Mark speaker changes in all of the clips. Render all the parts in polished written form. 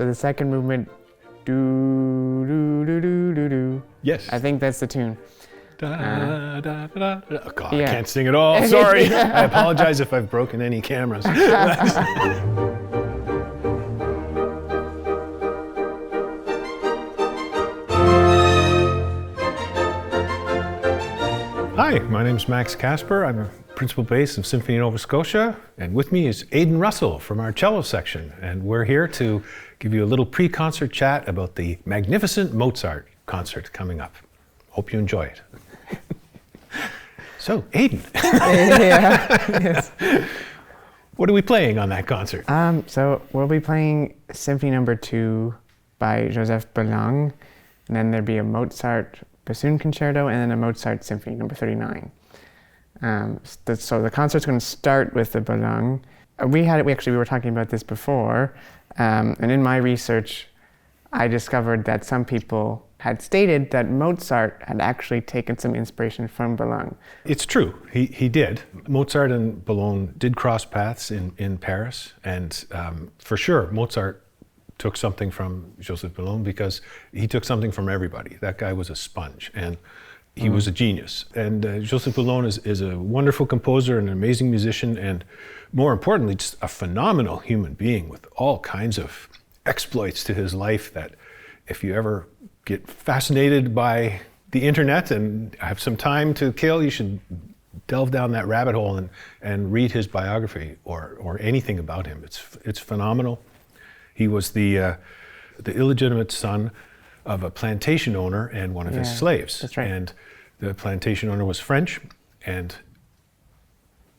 Speaker 1: So the second movement, do, do, do, do, do, do.
Speaker 2: Yes.
Speaker 1: I think that's the tune.
Speaker 2: Da, da, da, da. Oh, God,
Speaker 1: Yeah.
Speaker 2: I can't sing at all. Sorry. I apologize if I've broken any cameras. Hi, my name is Max Kasper. I'm a principal bass of Symphony Nova Scotia, and with me is Aiden Russell from our cello section, and we're here to give you a little pre-concert chat about the magnificent Mozart concert coming up. Hope you enjoy it. So, Aiden.
Speaker 1: Yes.
Speaker 2: What are we playing on that concert?
Speaker 1: So we'll be playing Symphony No. 2 by Joseph Boulogne, and then there'll be a Mozart Bassoon Concerto, and then a Mozart Symphony No. 39. So the concert's going to start with the Boulogne. We were talking about this before, and in my research, I discovered that some people had stated that Mozart had actually taken some inspiration from Boulogne.
Speaker 2: It's true, he did. Mozart and Boulogne did cross paths in Paris, and for sure, Mozart took something from Joseph Boulogne because he took something from everybody. That guy was a sponge, and he was a genius. And Joseph Boulogne is a wonderful composer and an amazing musician, and more importantly, just a phenomenal human being with all kinds of exploits to his life that if you ever get fascinated by the internet and have some time to kill, you should delve down that rabbit hole and read his biography or anything about him. It's phenomenal. He was the illegitimate son of a plantation owner and one of his slaves.
Speaker 1: That's right.
Speaker 2: And the plantation owner was French and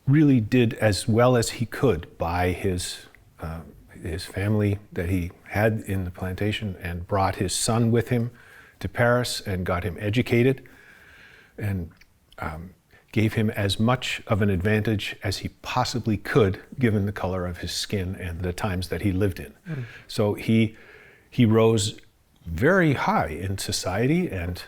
Speaker 2: really did as well as he could by his family that he had in the plantation, and brought his son with him to Paris and got him educated and gave him as much of an advantage as he possibly could given the color of his skin and the times that he lived in. So he rose very high in society and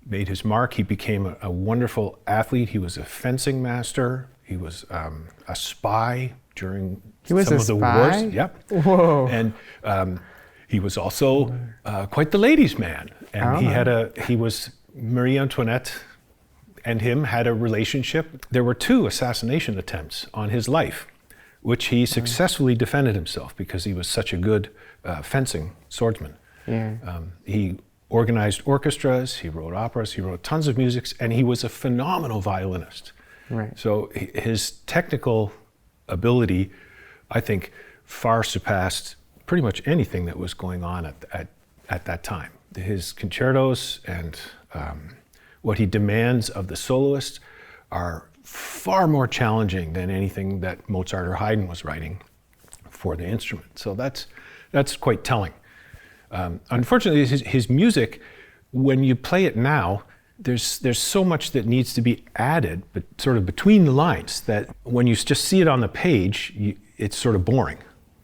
Speaker 2: made his mark. He became a wonderful athlete. He was a fencing master. He was a spy during some of the wars. Yep.
Speaker 1: Whoa.
Speaker 2: And he was also quite the ladies' man. And he was Marie Antoinette and him had a relationship. There were 2 assassination attempts on his life, which he successfully defended himself because he was such a good fencing swordsman.
Speaker 1: Yeah.
Speaker 2: He organized orchestras, he wrote operas, he wrote tons of music, and he was a phenomenal violinist.
Speaker 1: Right.
Speaker 2: So his technical ability, I think, far surpassed pretty much anything that was going on at that time. His concertos and what he demands of the soloist are far more challenging than anything that Mozart or Haydn was writing for the instrument. So that's quite telling. Unfortunately, his music, when you play it now, there's so much that needs to be added, but sort of between the lines, that when you just see it on the page, it's sort of boring.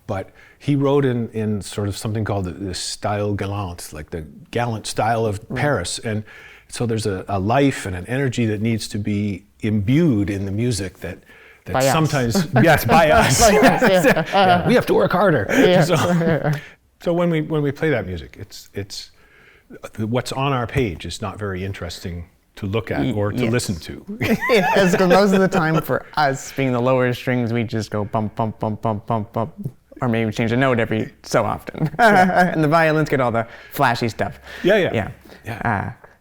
Speaker 2: But he wrote in sort of something called the style galant, like the gallant style of Paris. And so there's a life and an energy that needs to be imbued in the music that
Speaker 1: by
Speaker 2: sometimes,
Speaker 1: us.
Speaker 2: yes, by us.
Speaker 1: By us,
Speaker 2: Yeah, we have to work harder.
Speaker 1: Yeah.
Speaker 2: So when we play that music, it's what's on our page is not very interesting to look at or to listen to.
Speaker 1: Yes, because most of the time for us, being the lower strings, we just go bump, bump, bump, bump, bump, bump, or maybe change a note every so often. And the violins get all the flashy stuff.
Speaker 2: Yeah.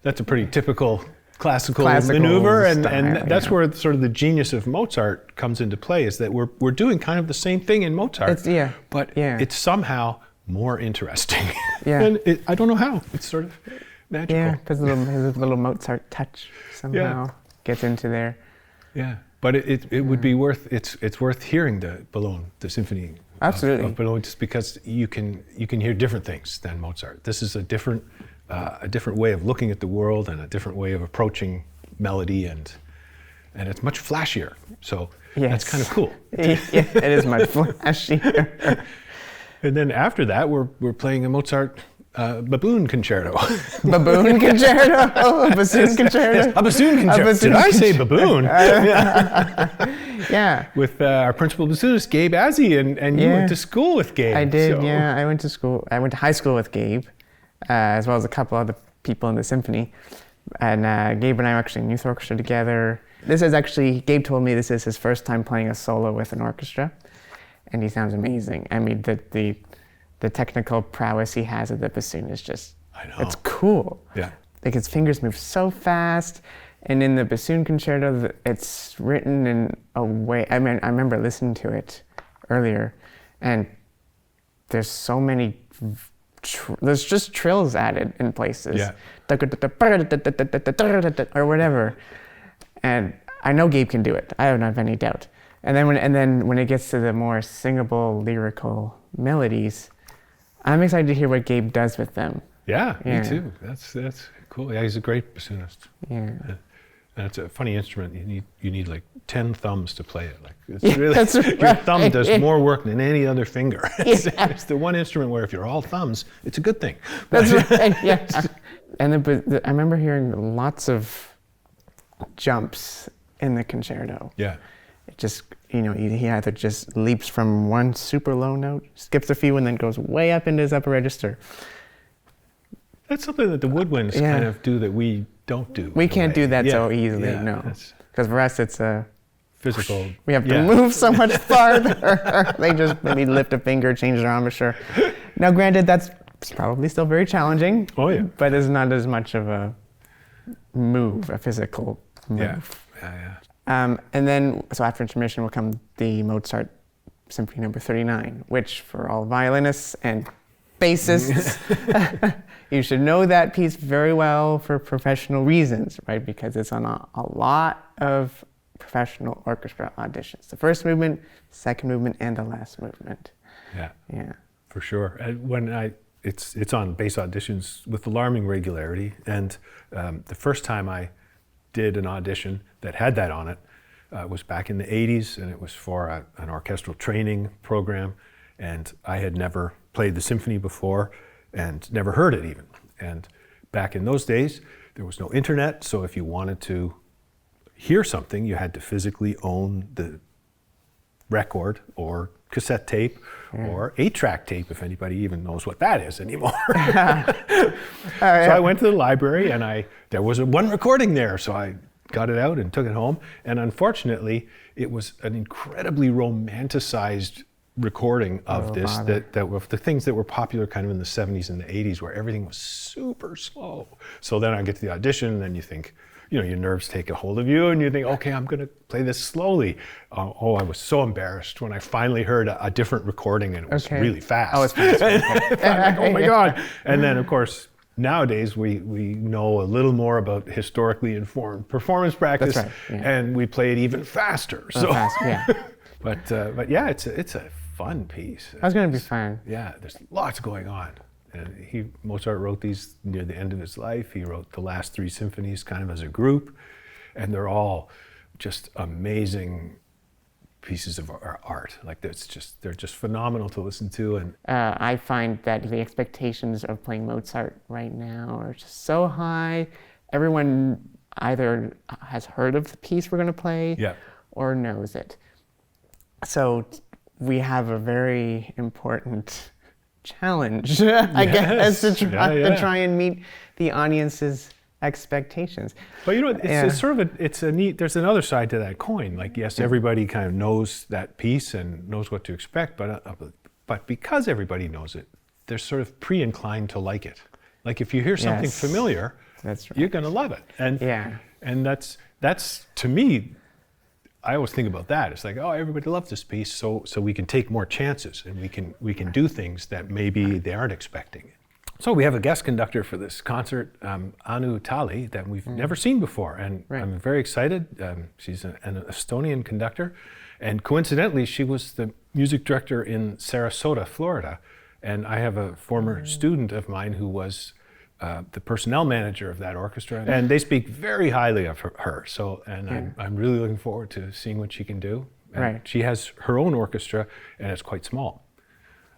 Speaker 2: That's a pretty typical classical maneuver, and that's where sort of the genius of Mozart comes into play, is that we're doing kind of the same thing in Mozart, but it's somehow more interesting. And I don't know how. It's sort of magical.
Speaker 1: Yeah, because his little Mozart touch somehow gets into there.
Speaker 2: Yeah, but it would be worth it's worth hearing the Boulogne, the symphony.
Speaker 1: Absolutely.
Speaker 2: Of Boulogne, just because you can hear different things than Mozart. This is a different way of looking at the world and a different way of approaching melody, and it's much flashier. So that's kind of cool.
Speaker 1: Yeah, it is much flashier.
Speaker 2: And then after that, we're playing a Mozart Baboon Concerto.
Speaker 1: Baboon Concerto? Bassoon Concerto?
Speaker 2: Yes, a bassoon concerto. Did I say baboon?
Speaker 1: Yeah.
Speaker 2: with our principal bassoonist, Gabe Azzie, and you went to school with Gabe.
Speaker 1: I did,
Speaker 2: so.
Speaker 1: yeah. I went to high school with Gabe, as well as a couple other people in the symphony. And Gabe and I were actually in youth orchestra together. Gabe told me this is his first time playing a solo with an orchestra, and he sounds amazing. I mean, the technical prowess he has at the bassoon is just,
Speaker 2: I know.
Speaker 1: It's cool.
Speaker 2: Yeah.
Speaker 1: Like his fingers move so fast, and in the bassoon concerto, it's written in a way, I mean, I remember listening to it earlier, and there's so many, there's just trills added in places.
Speaker 2: Yeah.
Speaker 1: Or whatever. And I know Gabe can do it. I don't have any doubt. And then when it gets to the more singable, lyrical melodies, I'm excited to hear what Gabe does with them.
Speaker 2: Yeah, me too. That's cool. Yeah, he's a great bassoonist.
Speaker 1: Yeah.
Speaker 2: And it's a funny instrument. You need like 10 thumbs to play it. Like it's
Speaker 1: that's
Speaker 2: your
Speaker 1: right.
Speaker 2: thumb does more work than any other finger. It's
Speaker 1: Yeah.
Speaker 2: the one instrument where if you're all thumbs, it's a good thing.
Speaker 1: That's right. Yeah. And I remember hearing lots of jumps in the concerto.
Speaker 2: Yeah.
Speaker 1: It just, he either just leaps from one super low note, skips a few, and then goes way up into his upper register.
Speaker 2: That's something that the woodwinds kind of do that we don't do.
Speaker 1: We can't do that so easily,
Speaker 2: Yeah,
Speaker 1: no. Because for us, it's a
Speaker 2: physical.
Speaker 1: We have to move so much farther. They just maybe lift a finger, change their embouchure. Now, granted, that's probably still very challenging.
Speaker 2: Oh, yeah.
Speaker 1: But it's not as much of a physical move.
Speaker 2: Yeah.
Speaker 1: And then, so after intermission will come the Mozart Symphony No. 39, which for all violinists and bassists, you should know that piece very well for professional reasons, right? Because it's on a lot of professional orchestra auditions. The first movement, second movement, and the last movement. Yeah.
Speaker 2: For sure. And it's on bass auditions with alarming regularity. And the first time I did an audition that had that on it was back in the 80s, and it was for an orchestral training program. And I had never played the symphony before and never heard it even. And back in those days, there was no internet, so if you wanted to hear something, you had to physically own the record or cassette tape or 8-track tape, if anybody even knows what that is anymore. So I went to the library, and there was one recording there, so I got it out and took it home. And unfortunately, it was an incredibly romanticized recording of that were the things that were popular kind of in the 70s and the 80s, where everything was super slow. So then I get to the audition, and then you think, your nerves take a hold of you, and you think, okay, I'm going to play this slowly. I was so embarrassed when I finally heard a different recording, and it was really fast.
Speaker 1: Oh, it's fast.
Speaker 2: I'm like, oh my God. And then, of course, nowadays we know a little more about historically informed performance practice,
Speaker 1: That's right,
Speaker 2: and we play it even faster. But yeah, it's a fun piece.
Speaker 1: That's going to be fun.
Speaker 2: Yeah, there's lots going on. And Mozart wrote these near the end of his life. He wrote the last 3 symphonies kind of as a group, and they're all just amazing pieces of art. Like they're just phenomenal to listen to. And
Speaker 1: I find that the expectations of playing Mozart right now are just so high. Everyone either has heard of the piece we're going to play or knows it. So we have a very important challenge, I guess, to try and meet the audience's expectations.
Speaker 2: But it's sort of there's another side to that coin. Like, yes, everybody kind of knows that piece and knows what to expect, but because everybody knows it, they're sort of pre-inclined to like it. Like if you hear something familiar,
Speaker 1: that's right.
Speaker 2: You're going to love it. And that's to me, I always think about that. It's like, oh, everybody loves this piece, so we can take more chances, and we can do things that maybe they aren't expecting. So we have a guest conductor for this concert, Anu Tali, that we've never seen before, and I'm very excited. She's an Estonian conductor, and coincidentally, she was the music director in Sarasota, Florida, and I have a former student of mine who was the personnel manager of that orchestra, and they speak very highly of her. So, I'm really looking forward to seeing what she can do. And she has her own orchestra, and it's quite small.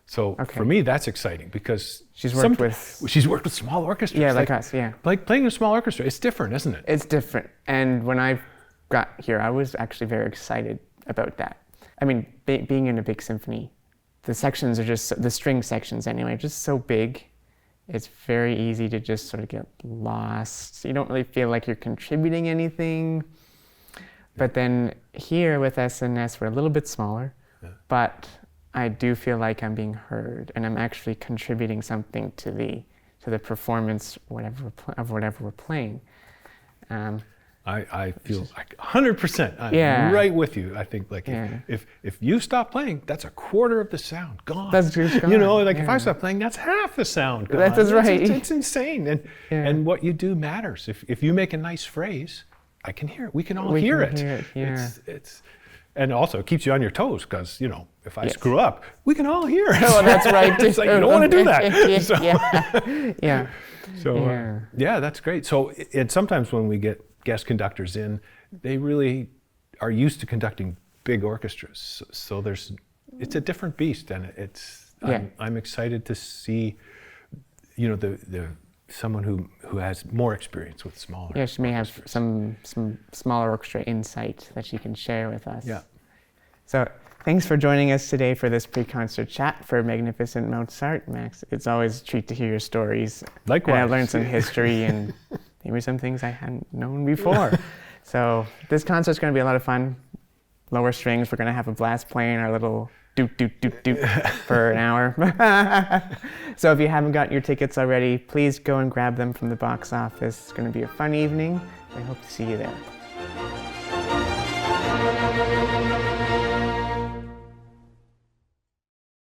Speaker 2: So for me, that's exciting because she's worked with small orchestras.
Speaker 1: Yeah, like us. Yeah,
Speaker 2: like playing in a small orchestra. It's different, isn't it?
Speaker 1: It's different. And when I got here, I was actually very excited about that. I mean, being in a big symphony, the sections are just, the string sections anyway, just so big. It's very easy to just sort of get lost. You don't really feel like you're contributing anything. But then here with SNS, we're a little bit smaller, but I do feel like I'm being heard, and I'm actually contributing something to the performance, of whatever we're playing.
Speaker 2: I feel like 100%. I'm right with you. I think like if you stop playing, that's a quarter of the sound gone.
Speaker 1: That's just gone.
Speaker 2: You know, like if I stop playing, that's half the sound gone.
Speaker 1: That's right.
Speaker 2: It's insane. And what you do matters. If you make a nice phrase, I can hear it. We can all hear it. It's and also it keeps you on your toes because, you know, if I screw up, we can all hear it.
Speaker 1: Oh, that's right.
Speaker 2: It's like you don't want to do that.
Speaker 1: Yeah,
Speaker 2: that's great. So and sometimes when we get guest conductors in, they really are used to conducting big orchestras. So it's a different beast, and I'm excited to see, you know, the someone who has more experience with smaller.
Speaker 1: Yeah, she may have some smaller orchestra insight that she can share with us.
Speaker 2: Yeah.
Speaker 1: So thanks for joining us today for this pre-concert chat for Magnificent Mozart, Max. It's always a treat to hear your stories.
Speaker 2: Likewise.
Speaker 1: And I learned some history and maybe some things I hadn't known before. So this concert's going to be a lot of fun. Lower strings, we're going to have a blast playing our little doot, doot, doot, doot for an hour. So if you haven't gotten your tickets already, please go and grab them from the box office. It's going to be a fun evening. I hope to see you there.